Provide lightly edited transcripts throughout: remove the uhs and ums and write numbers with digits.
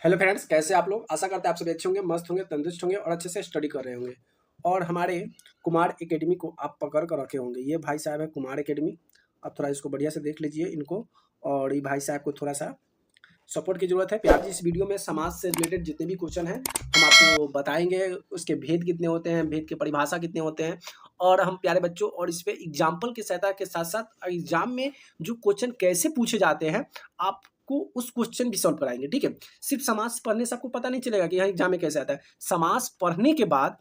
Hello friends, कैसे आप लोग। आशा करते हैं आप सभी अच्छे होंगे, मस्त होंगे, तंदुरुस्त होंगे और अच्छे से स्टडी कर रहे होंगे। और हमारे कुमार एकेडमी को आप पकड़ कर रखे होंगे। ये भाई साहब है कुमार एकेडमी। आप थोड़ा इसको बढ़िया से देख लीजिए इनको। और ये भाई साहब को थोड़ा सा सपोर्ट की ज़रूरत है, प्यार जी। इस वीडियो में समाज से रिलेटेड जितने भी क्वेश्चन हैं हम आपको बताएंगे। उसके भेद कितने होते हैं, भेद की परिभाषा कितने होते हैं, और हम प्यारे बच्चों और इस पे एग्जाम्पल की सहायता के साथ साथ एग्जाम में जो क्वेश्चन कैसे पूछे जाते हैं आपको उस क्वेश्चन भी सॉल्व कराएंगे। ठीक है, सिर्फ समाज पढ़ने से आपको पता नहीं चलेगा कि यहाँ एग्जाम में कैसे आता है। समाज पढ़ने के बाद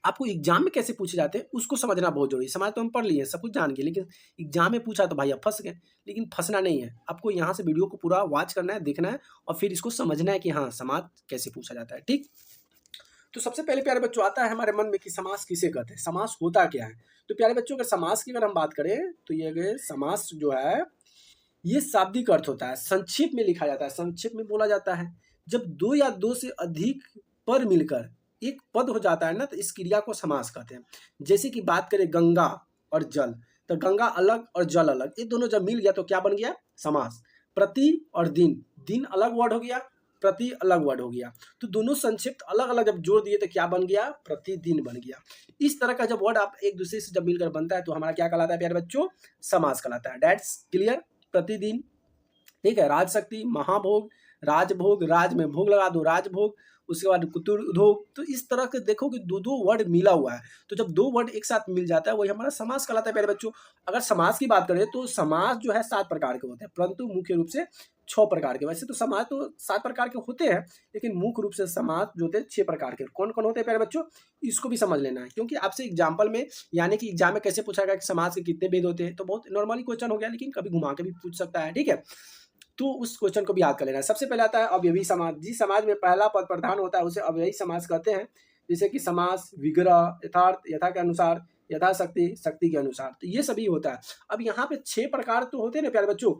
आपको एग्जाम में कैसे पूछे जाते हैं उसको समझना बहुत जरूरी है। समाज तो हम पढ़ लिए, सब कुछ जान गए, लेकिन एग्जाम में पूछा तो भाई आप फंस गए। लेकिन फंसना नहीं है, आपको यहाँ से वीडियो को पूरा वॉच करना है, देखना है और फिर इसको समझना है कि हाँ समाज कैसे पूछा जाता है। ठीक, तो सबसे पहले प्यारे बच्चों आता है हमारे मन में कि समास किसे कहते हैं, समास होता क्या है। तो प्यारे बच्चों अगर समास की अगर हम बात करें तो ये समास जो है ये शाब्दिक अर्थ होता है, संक्षेप में लिखा जाता है, संक्षेप में बोला जाता है। जब दो या दो से अधिक पद मिलकर एक पद हो जाता है ना, तो इस क्रिया को समास कहते हैं। जैसे कि बात करें गंगा और जल, तो गंगा अलग और जल अलग, ये दोनों जब मिल गया तो क्या बन गया, समास। प्रति और दिन, दिन अलग वर्ड हो गया, प्रति अलग वर्ड हो गया, तो दोनों संक्षिप्त अलग अलग जब जोड़ दिए तो क्या बन गया, प्रतिदिन बन गया। इस तरह का जब वर्ड आप एक दूसरे से जब मिलकर बनता है तो हमारा क्या कहलाता है प्यारे बच्चों, समास कहलाता है। That's clear. प्रतिदिन, ठीक है। राजशक्ति, महाभोग, राजभोग, राज में भोग लगा दो, राजभोग। उसके बाद कुतुर्भोग। तो इस तरह के देखो कि दो दो वर्ड मिला हुआ है, तो जब दो वर्ड एक साथ मिल जाता है वही हमारा समास कहलाता है प्यारे बच्चों। अगर समास की बात करें तो समास जो है 7 प्रकार के होते हैं, परंतु मुख्य रूप से 6 प्रकार के। वैसे तो समास तो 7 प्रकार के होते हैं, लेकिन मुख्य रूप से समास जो होते हैं 6 प्रकार के। कौन कौन होते हैं प्यारे बच्चों, इसको भी समझ लेना है, क्योंकि आपसे एग्जाम्पल में यानी कि एग्जाम में कैसे पूछा गया कि समाज के कितने भेद होते हैं, तो बहुत नॉर्मली क्वेश्चन हो गया, लेकिन कभी घुमा के भी पूछ सकता है। ठीक है, तो उस क्वेश्चन को भी याद कर लेना है। सबसे पहले आता है अव्ययी समास। जिस समाज में पहला पद प्रधान होता है उसे अव्ययी समास कहते हैं। जैसे कि समास, विग्रह, यथार्थ, यथा के अनुसार, यथाशक्ति, शक्ति के अनुसार, तो ये सभी होता है। अब यहाँ पे 6 प्रकार तो होते हैं ना प्यारे बच्चों,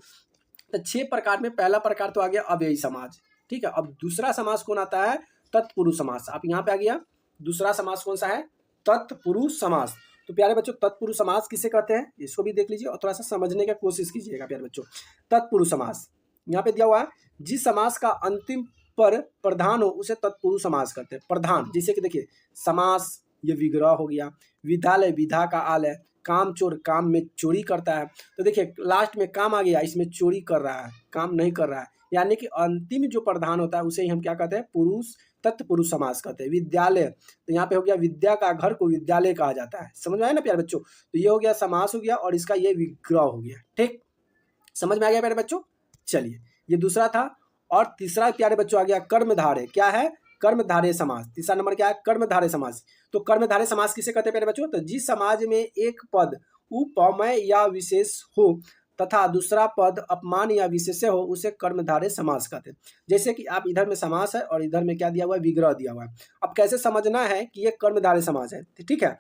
तो 6 प्रकार में पहला प्रकार तो आ गया अव्ययी समास। ठीक है, अब दूसरा समास कौन आता है, तत्पुरुष समास। आप यहाँ पे आ गया दूसरा समास कौन सा है, तत्पुरुष समास। तो प्यारे बच्चों तत्पुरुष समास किसे कहते हैं इसको भी देख लीजिए और थोड़ा सा समझने की कोशिश कीजिएगा प्यारे बच्चों। तत्पुरुष समास यहाँ पे दिया हुआ है, जिस समास का अंतिम पर प्रधान हो उसे तत्पुरुष समास कहते हैं। प्रधान, जैसे कि देखिए समास, ये विग्रह हो गया, विद्यालय, विधा का आलय, काम चोर, काम में चोरी करता है। तो देखिए लास्ट में काम आ गया, इसमें चोरी कर रहा है, काम नहीं कर रहा है, यानी कि अंतिम जो प्रधान होता है उसे ही हम क्या कहते हैं, पुरुष, तत्पुरुष समास कहते हैं। विद्यालय, तो यहाँ पे हो गया विद्या का घर को विद्यालय कहा जाता है। समझ में आया ना प्यारे बच्चों, तो ये हो गया समास हो गया और इसका ये विग्रह हो गया। ठीक, समझ में आ गया प्यारे बच्चों। चलिए, ये दूसरा था। और तीसरा प्यारे बच्चों आ गया कर्मधारय। क्या है, कर्मधारय समास। तीसरा नंबर क्या है, कर्मधारय समास। तो कर्मधारय समास किसे कहते हैं प्यारे बच्चों, तो जिस समाज में एक पद उपमेय या विशेष हो तथा दूसरा पद अपमान या विशेष्य हो उसे कर्मधारय समास कहते हैं। जैसे कि आप इधर में समास है और इधर में क्या दिया हुआ है, विग्रह दिया हुआ है। अब कैसे समझना है कि ये कर्मधारय समास है, ठीक है।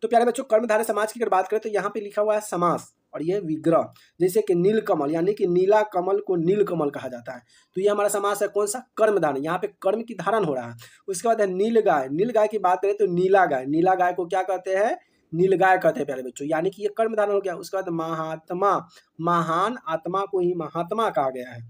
तो प्यारे बच्चों कर्मधारय समाज की अगर बात करें तो यहाँ पे लिखा हुआ है समास और ये विग्रह। जैसे कि नीलकमल, यानी कि नीला कमल को नीलकमल कहा जाता है, तो ये हमारा समास है कौन सा, कर्मधारय। यहाँ पे कर्म की धारण हो रहा है। उसके बाद है नीलगाय। नीलगाय की बात करें तो नीला गाय, नीला गाय को क्या कहते हैं, नीलगाय कहते हैं प्यारे बच्चों, यानी कि ये कर्म धारण हो गया। उसके बाद महात्मा, महान आत्मा को ही महात्मा कहा गया है।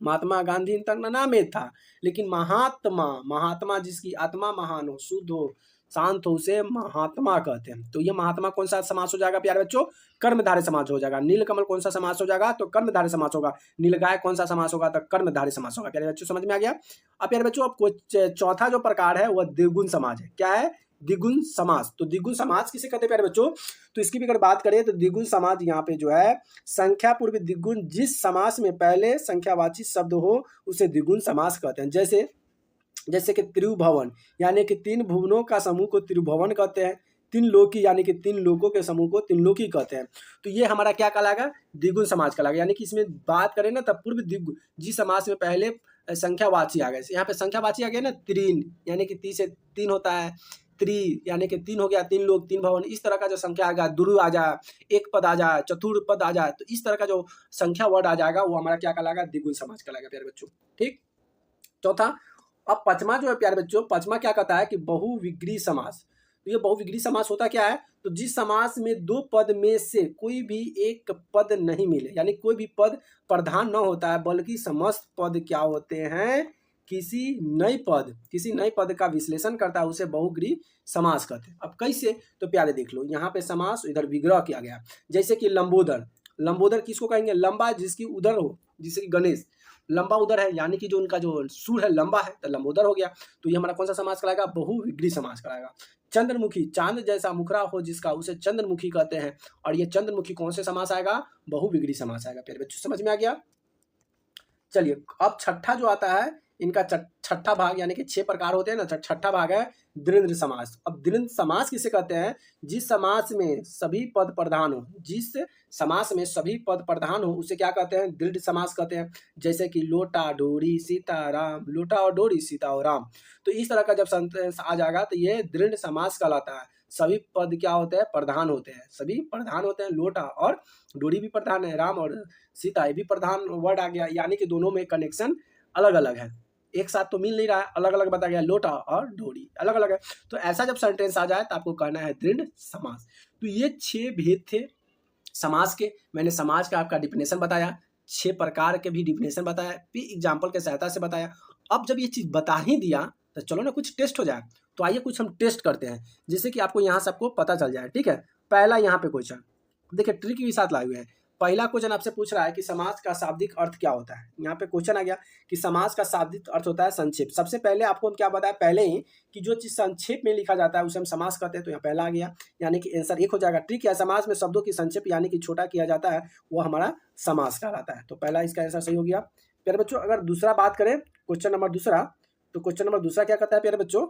महात्मा गांधी तक नाम ही था, लेकिन महात्मा, महात्मा जिसकी आत्मा महान हो, शुद्ध हो, शांत हो, उसे महात्मा कहते हैं। तो ये महात्मा कौन सा समास हो जाएगा प्यारे बच्चों, कर्मधारय समास हो जाएगा। नीलकमल कौन सा समास हो जाएगा, तो कर्मधारय समास होगा। नीलगाय कौन सा समास होगा, तो कर्मधारय समास होगा। प्यारे बच्चों समझ में आ गया। अब प्यारे बच्चों अब चौथा जो प्रकार है वह द्विगुण समाज है। क्या है, द्विगुण समास। तो द्विगुण समास किसे कहते हैं प्यारे बच्चों, तो इसकी भी अगर बात करें तो द्विगुण समास यहाँ पे जो है संख्या पूर्व द्विगुण, जिस समास में पहले संख्यावाची शब्द हो उसे द्विगुण समास कहते हैं। जैसे कि त्रिभुवन, यानी कि 3 भुवनों का समूह को त्रिभुवन कहते हैं। 3 लोकी, यानी कि 3 लोकों के समूह को त्रिलोकी कहते हैं। तो ये हमारा क्या कहलाएगा, द्विगुण समाज कहलाएगा। यानी कि इसमें बात करें ना तब पूर्व द्विगुण, जिस समास में पहले संख्यावाची आ गए, यहाँ पे संख्यावाची आ गया ना, त्रीन, यानी कि 30 से 3 होता है, त्रि यानी कि 3 हो गया, 3 लोग, 3 भवन, इस तरह का जो संख्या आ गया, दुरु आ जाए, एक पद आ जाए, चतुर्थ पद आ जाए, तो इस तरह का जो संख्या वर्ड आ जाएगा वो हमारा क्या कहलाएगा, द्विगुण समाज कहलाएगा प्यारे बच्चों। ठीक, चौथा। अब पांचवा जो है प्यारे बच्चों, पांचवा क्या कहता है कि बहुविग्री समास। तो ये बहुविग्री समास होता क्या है, तो जिस समास में 2 पद में से कोई भी एक पद नहीं मिले, यानी कोई भी पद प्रधान न होता है, बल्कि समस्त पद क्या होते हैं, किसी नई पद का विश्लेषण करता है उसे बहुव्रीहि समास कहते हैं। अब कैसे, तो प्यारे देख लो, यहाँ पे समास इधर विग्रह किया गया। जैसे कि लंबोदर किसको कहेंगे? लंबा जिसकी उदर हो, जैसे कि गणेश लंबा उदर है, यानी कि जो उनका जो सूर है लंबा है, तो लंबोदर हो गया। तो ये हमारा कौन सा समास कराएगा? बहुव्रीहि समास कराएगा। चंद्रमुखी, चांद जैसा मुखरा हो जिसका, उसे चंद्रमुखी कहते हैं। और ये चंद्रमुखी कौन से समास आएगा? बहुव्रीहि समास आएगा। प्यारे बच्चों समझ में आ गया? चलिए अब छठा जो आता है, इनका छठा भाग, यानी कि 6 प्रकार होते हैं ना, छठा भाग है द्वंद्व समास। अब द्वंद्व समास किसे कहते हैं? जिस समास में सभी पद प्रधान हो, उसे क्या कहते हैं? द्वंद्व समास कहते हैं। जैसे कि लोटा डोरी सीताराम, लोटा और डोरी सीता और राम। तो इस तरह का जब सेंटेंस आ जाएगा तो ये द्वंद्व समास कहलाता है। सभी पद क्या होते हैं? प्रधान होते हैं, सभी प्रधान होते हैं। लोटा और डोरी भी प्रधान है, राम और सीता ये भी प्रधान वर्ड आ गया, यानी कि दोनों में कनेक्शन अलग अलग है, एक साथ तो मिल नहीं रहा है, अलग अलग बता गया। लोटा और डोरी अलग अलग है। तो ऐसा जब सेंटेंस आ जाए तो आपको कहना है द्वंद्व समास। तो ये 6 भेद थे समास के। मैंने समास का आपका डिफिनेशन बताया, 6 प्रकार के भी डिफिनेशन बताया, फिर एग्जाम्पल के सहायता से बताया। अब जब ये चीज़ बता ही दिया तो चलो ना कुछ टेस्ट हो जाए। तो आइए कुछ हम टेस्ट करते हैं, जिससे कि आपको यहाँ सबको पता चल जाए। ठीक है, पहला यहाँ पे क्वेश्चन देखिए, ट्रिक के साथ लाए हुए हैं। पहला क्वेश्चन आपसे पूछ रहा है कि समास का शाब्दिक अर्थ क्या होता है। यहाँ पे क्वेश्चन आ गया कि समास का शाब्दिक अर्थ होता है संक्षेप। सबसे पहले आपको हम क्या बताया पहले ही कि जो चीज संक्षेप में लिखा जाता है उसे हम समास कहते हैं। तो यहाँ पहला आ गया, यानी कि आंसर 1 हो जाएगा। ट्रिक है, समास में शब्दों की संक्षेप यानी कि छोटा किया जाता है, वो हमारा समास कहलाता है। तो पहला इसका आंसर सही हो गया। प्यारे बच्चों अगर दूसरा बात करें, क्वेश्चन नंबर दूसरा, तो क्वेश्चन नंबर दूसरा क्या कहता है प्यारे बच्चों?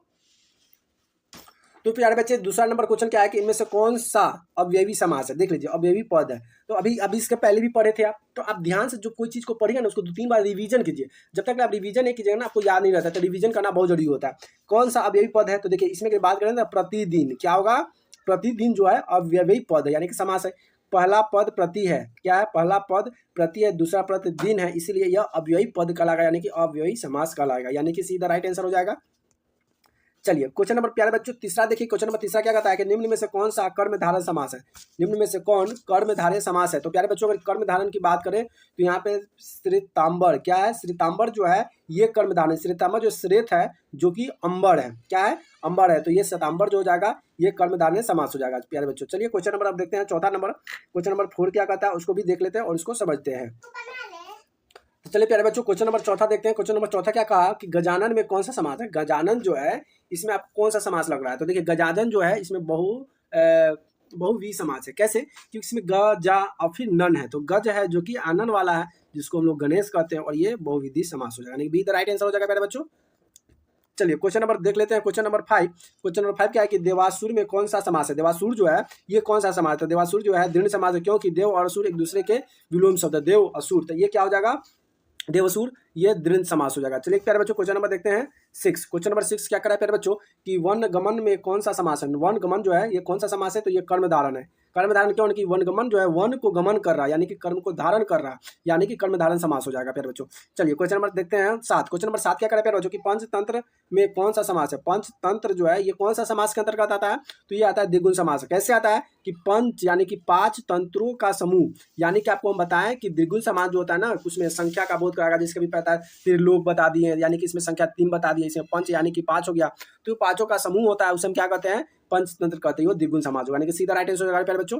तो प्यारे बच्चे दूसरा नंबर क्वेश्चन क्या है कि इनमें से कौन सा अवयवी समास है। देख लीजिए, अवयवी पद है। तो अभी इसके पहले भी पढ़े थे आप, तो आप ध्यान से जो कोई चीज को पढ़िएगा ना उसको 2-3 बार रिवीजन कीजिए। जब तक आप रिवीजन नहीं कीजिएगा ना आपको याद नहीं रहता, तो रिवीजन करना बहुत जरूरी होता है। कौन सा अवयवी पद है? तो देखिए इसमें की बात करें ना, प्रतिदिन क्या होगा? प्रतिदिन जो है अवयवी पद है, यानी कि समास है। पहला पद प्रति है, क्या है? पहला पद प्रति है, दूसरा पद दिन है, इसीलिए यह अवयवी पद कहलाएगा, यानी कि अवयवी समास कहलाएगा, यानी कि सीधा राइट आंसर हो जाएगा। चलिए क्वेश्चन नंबर प्यारे बच्चों तीसरा देखिए। क्वेश्चन नंबर तीसरा क्या कहता है कि निम्न में से कौन सा कर्म धारण समास है? निम्न में से कौन कर्म धारय समास है? तो प्यारे बच्चों अगर कर्म धारण की बात करें तो यहाँ पे श्वेतांबर, क्या है? श्वेतांबर जो है ये कर्म धारण, श्वेतांबर जो श्वेत है जो कि अंबर है, क्या है? अंबर है। तो ये श्वेतांबर जो हो जाएगा ये कर्म धारण समास हो जाएगा प्यारे बच्चों। चलिए क्वेश्चन नंबर अब देखते हैं चौथा नंबर। क्वेश्चन नंबर 4 क्या कहता है उसको भी देख लेते हैं और इसको समझते हैं। तो चलिए प्यारे बच्चों क्वेश्चन नंबर चौथा देखते हैं। क्वेश्चन नंबर चौथा क्या कहा कि गजानन में कौन सा समास है? गजानन जो है इसमें आपको कौन सा समास लग रहा है? तो देखिए गजानन जो है इसमें बहुव्रीहि समास है। कैसे? क्योंकि इसमें ग जा और फिर नन है। तो गज है जो कि आनंद वाला है, जिसको हम लोग गणेश कहते हैं, और ये बहुव्रीहि समास हो जाएगा, यानी बी द राइट आंसर हो जाएगा प्यारे बच्चों। चलिए क्वेश्चन नंबर देख लेते हैं। Question number 5। क्वेश्चन नंबर 5 क्या है कि देवासुर में कौन सा समास है? देवासुर जो है ये कौन सा समास है? देवासुर जो है दृढ़ समास है, क्योंकि देव और असुर एक दूसरे के विलोम शब्द है, देव असुर। तो ये क्या हो जाएगा? देवसुर, ये द्वंद्व समास हो जाएगा। चलिए प्यारे बच्चों क्वेश्चन नंबर देखते हैं 6। क्वेश्चन नंबर 6 क्या करा है प्यारे बच्चों कि वन गमन में कौन सा समास है? वन गमन जो है ये कौन सा समास है? तो ये कर्म धारण है। कर्म धारण क्यों? कि वन गमन जो है वन को गमन कर रहा है, यानी कि कर्म को धारण कर रहा है, यानी कि कर्म धारण समास हो जाएगा प्यारे बच्चों। चलिए क्वेश्चन नंबर देखते हैं 7। क्वेश्चन नंबर 7 क्या करा प्यारे बच्चों कि पंचतंत्र में कौन सा समास है? पंचतंत्र जो है ये कौन सा समास के अंतर्गत आता है? तो ये आता है द्विगुण समास। कैसे आता है कि पंच यानी कि 5 तंत्रों का समूह, यानी कि आपको हम बताएं कि द्विगुण समास जो होता है ना उसमें संख्या का बोध कराएगा, जिसका भी पता है त्रिलोक बता दिए, यानी कि इसमें संख्या 3 बता दी, इसमें पंच यानी कि 5 हो गया। तो 5 का समूह होता है उसे हम क्या कहते हैं? पंचतंत्र कहते हैं, वो द्विगुण समास होगा, यानी कि सीधा राइट आंसर हो जाएगा प्यारे बच्चों।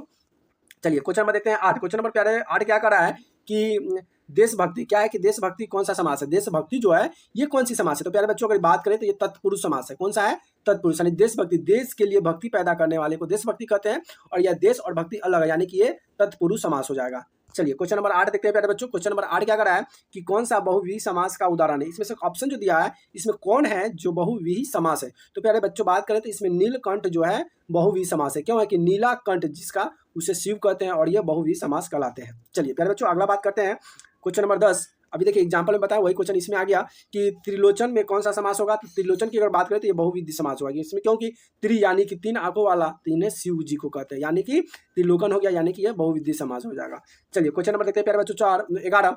चलिए क्वेश्चन नंबर देखते हैं 8। क्वेश्चन नंबर प्यारे 8 क्या कर रहा है कि देशभक्ति, क्या है कि देशभक्ति कौन सा समास है? देशभक्ति जो है ये कौन सी समास है? तो प्यारे बच्चों अगर बात करें तो ये तत्पुरुष समास है। कौन सा है? तत्पुरुष, यानी देशभक्ति, देश के लिए भक्ति पैदा करने वाले को देशभक्ति कहते हैं, और यह देश और भक्ति अलग है, यानी कि ये तत्पुरुष समास हो जाएगा। चलिए क्वेश्चन नंबर 8 देखते हैं प्यारे बच्चों। क्वेश्चन नंबर 8 क्या कर रहा है कि कौन सा बहुव्रीहि समास का उदाहरण है? इसमें से ऑप्शन जो दिया है इसमें कौन है जो बहुव्रीहि समास है? तो प्यारे बच्चों बात करें तो इसमें नीलकंठ जो है बहुव्रीहि समास है। क्यों है कि नीला कंठ जिसका उसे शिव कहते हैं, और ये बहुव्रीहि समास कहलाते हैं। चलिए प्यारे बच्चों अगला बात करते हैं क्वेश्चन नंबर 10। अभी देखिए एग्जाम्पल में बताया वही क्वेश्चन इसमें आ गया कि त्रिलोचन में कौन सा समास होगा? तो त्रिलोचन की अगर बात करें तो ये बहुव्रीहि समास होगा इसमें, क्योंकि त्रि यानी कि 3 आंखों वाला, तो इन्हें शिव जी को कहते हैं, यानी कि त्रिलोकन हो गया, यानी कि यह बहुव्रीहि समास हो जाएगा। चलिए क्वेश्चन नंबर देखते हैं प्यारे बच्चों 11।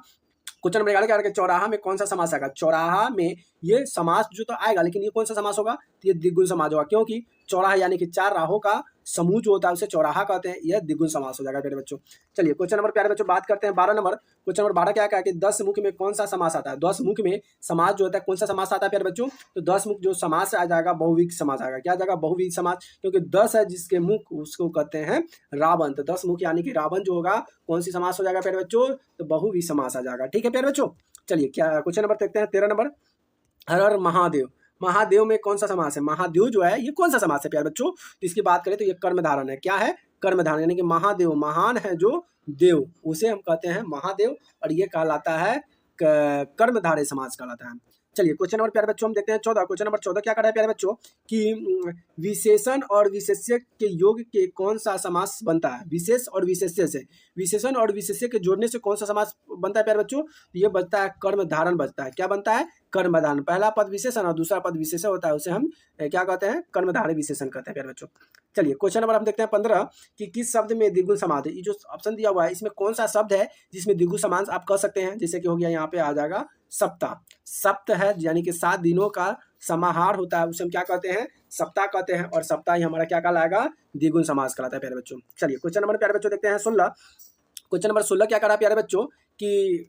क्वेश्चन नंबर 11 क्या है? चौराहा में कौन सा समास आएगा? चौराहा में ये समास जो तो आएगा, लेकिन ये कौन सा समास होगा? तो ये द्विगुण समास होगा, क्योंकि चौराहा यानी कि 4 राहों का समूह जो होता है उसे चौराहा कहते हैं, यह द्विगुण समास हो जाएगा प्यारे बच्चों। चलिए क्वेश्चन नंबर प्यारे बच्चों बात करते हैं 12 नंबर। क्वेश्चन नंबर 12 क्या है कि 10 मुख में कौन सा समास आता है? 10 मुख में समास जो होता है कौन सा समास आता है प्यारे बच्चों? तो 10 मुख जो समास आ जाएगा बहुविध समास आएगा। क्या आ जाएगा? बहुविध समास, क्योंकि 10 है जिसके मुख उसको कहते हैं रावण। तो 10 मुख यानी कि रावण जो होगा कौन सी समास हो जाएगा प्यारे बच्चों? तो बहुविध समास आ जाएगा। ठीक है प्यारे बच्चों। चलिए क्या क्वेश्चन नंबर देखते हैं 13 नंबर। हर हर महादेव, महादेव में कौन सा समास है? महादेव जो है ये कौन सा समास है प्यारे बच्चों? तो इसकी बात करें तो ये कर्मधारय है। क्या है? कर्मधारय, यानी कि महादेव, महान है जो देव, उसे हम कहते हैं महादेव, और ये कहलाता है कर्मधारय समास कहलाता है। चलिए क्वेश्चन नंबर प्यारे बच्चों हम देखते हैं 14। क्वेश्चन नंबर 14 क्या कर रहा है प्यारे बच्चों कि विशेषण और विशेष्य के योग के कौन सा समास बनता है? विशेष और विशेष्य से, विशेषण और विशेष्य के जोड़ने से कौन सा समास बनता है प्यारे बच्चों? ये बनता है कर्मधारय बनता है। क्या बनता है? कर्मधारय। पहला पद विशेषण और दूसरा पद विशेषण होता है, उसे हम क्या कहते हैं? कर्मधारय विशेषण कहते हैं प्यारे बच्चों। चलिए क्वेश्चन नंबर हम देखते हैं 15 कि किस शब्द में द्विगुण समास है? ये जो ऑप्शन दिया हुआ है इसमें कौन सा शब्द है जिसमें द्विगुण समास आप कह सकते हैं? जैसे कि हो गया यहाँ पे आ जाएगा सप्ताह। सप्त है यानी कि 7 दिनों का समाहार होता है, उसे हम क्या कहते हैं? सप्ताह कहते हैं, और सप्ताह ही हमारा क्या कहलाएगा? द्विगुण समास कहलाता है प्यारे बच्चों। चलिए क्वेश्चन नंबर प्यारे बच्चों देखते हैं 16। क्वेश्चन नंबर 16 क्या कर रहा है प्यारे बच्चों कि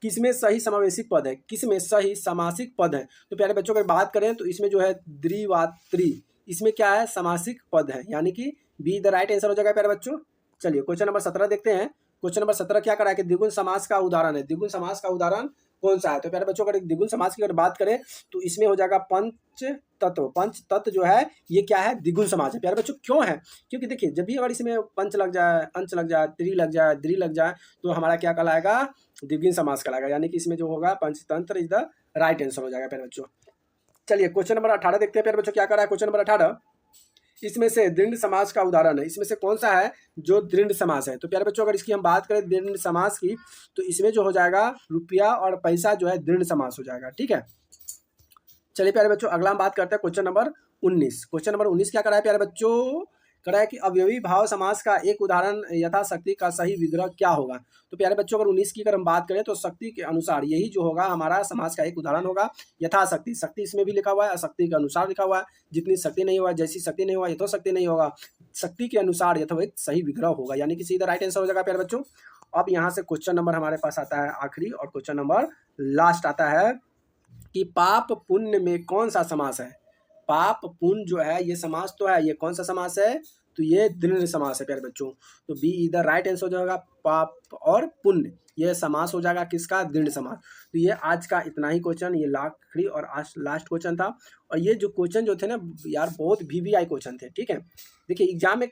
किसमें सही समावेशिक पद है? किसमें सही समासिक पद है? तो प्यारे बच्चों अगर बात करें तो इसमें जो है द्विवात्री, इसमें क्या है? समासिक पद है, यानी कि बी द राइट आंसर हो जाएगा प्यारे बच्चों। चलिए क्वेश्चन नंबर 17 देखते हैं। क्वेश्चन नंबर 17 क्या करा है कि द्विगुण समास का उदाहरण है। द्विगुण समास का उदाहरण कौन सा है? तो प्यारे बच्चों अगर द्विगुण समास की अगर बात करें तो इसमें हो जाएगा पंच तत्व। पंच तत्व जो है ये क्या है? द्विगुण समास है प्यारे बच्चों। क्यों है? क्योंकि देखिए जब भी अगर इसमें पंच लग जाए, अंच लग जाए, त्रि लग जाए, द्रि लग जाए, तो हमारा क्या कहलाएगा? द्विगुण समास कहलाएगा, यानी कि इसमें जो होगा Panchatantra is the right answer हो जाएगा प्यारे बच्चों। चलिए क्वेश्चन नंबर 18 देखते हैं प्यारे बच्चों क्या कर रहा है। क्वेश्चन नंबर 18 इसमें से दृढ़ समास का उदाहरण है। इसमें से कौन सा है जो दृढ़ समास है? तो प्यारे बच्चों अगर इसकी हम बात करें दृढ़ समास की, तो इसमें जो हो जाएगा रुपया और पैसा जो है दृढ़ समास हो जाएगा। ठीक है। चलिए प्यारे बच्चों अगला हम बात करते हैं क्वेश्चन नंबर 19। क्वेश्चन नंबर 19 क्या करा है प्यारे बच्चों? करा है कि अवयवी भाव समास का एक उदाहरण यथाशक्ति का सही विग्रह क्या होगा? तो प्यारे बच्चों अगर 19 की अगर हम बात करें तो शक्ति के अनुसार यही जो होगा हमारा समास का एक उदाहरण होगा। यथाशक्ति, शक्ति इसमें भी लिखा हुआ है, शक्ति के अनुसार लिखा हुआ है। जितनी शक्ति नहीं हुआ, जैसी शक्ति नहीं हुआ, यथोशक्ति नहीं होगा, शक्ति के अनुसार यथोचित सही विग्रह होगा, यानी कि सीधा राइट आंसर हो जाएगा प्यारे बच्चों। अब यहाँ से क्वेश्चन नंबर हमारे पास आता है आखिरी, और क्वेश्चन नंबर लास्ट आता है कि पाप पुण्य में कौन सा समास है? पाप पुण्य जो है ये समास तो है, ये कौन सा समास है? तो ये दृढ़ समास है प्यारे बच्चों। तो बी इधर राइट आंसर हो जाएगा, पाप और पुण्य ये समास हो जाएगा किसका? दृढ़ समास। तो ये आज का इतना ही क्वेश्चन, ये आखिरी और लास्ट क्वेश्चन था। और ये जो क्वेश्चन जो थे ना यार बहुत VVI क्वेश्चन थे। ठीक है, देखिए एग्जाम में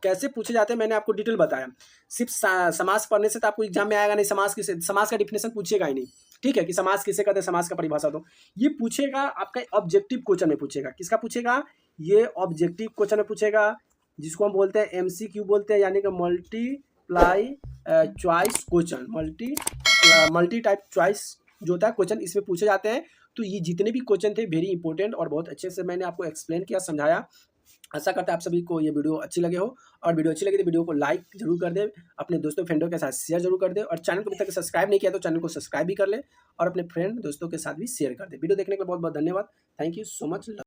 कैसे पूछे जाते हैं मैंने आपको डिटेल बताया। सिर्फ समास पढ़ने से तो आपको एग्जाम में आएगा नहीं, समास का डिफिनेशन पूछेगा ही नहीं। ठीक है, कि समास किसे कहते हैं, समास का परिभाषा दो। ये पूछेगा आपका ऑब्जेक्टिव क्वेश्चन में पूछेगा। किसका पूछेगा? ये ऑब्जेक्टिव क्वेश्चन में पूछेगा, जिसको हम बोलते हैं MCQ बोलते हैं, यानी कि multiply choice question. Multi type choice जो होता है क्वेश्चन इसमें पूछे जाते हैं। तो ये जितने भी क्वेश्चन थे वेरी इंपॉर्टेंट और बहुत अच्छे से मैंने आपको एक्सप्लेन किया, समझाया। आशा करता है आप सभी को ये वीडियो अच्छी लगे हो, और वीडियो अच्छी लगी तो वीडियो को लाइक जरूर कर दे, अपने दोस्तों फ्रेंडों के साथ शेयर जरूर कर दे, और चैनल को अभी तक सब्सक्राइब नहीं किया तो चैनल को सब्सक्राइब भी कर ले, और अपने फ्रेंड दोस्तों के साथ भी शेयर कर दे। वीडियो देखने के लिए बहुत बहुत धन्यवाद। Thank you so much.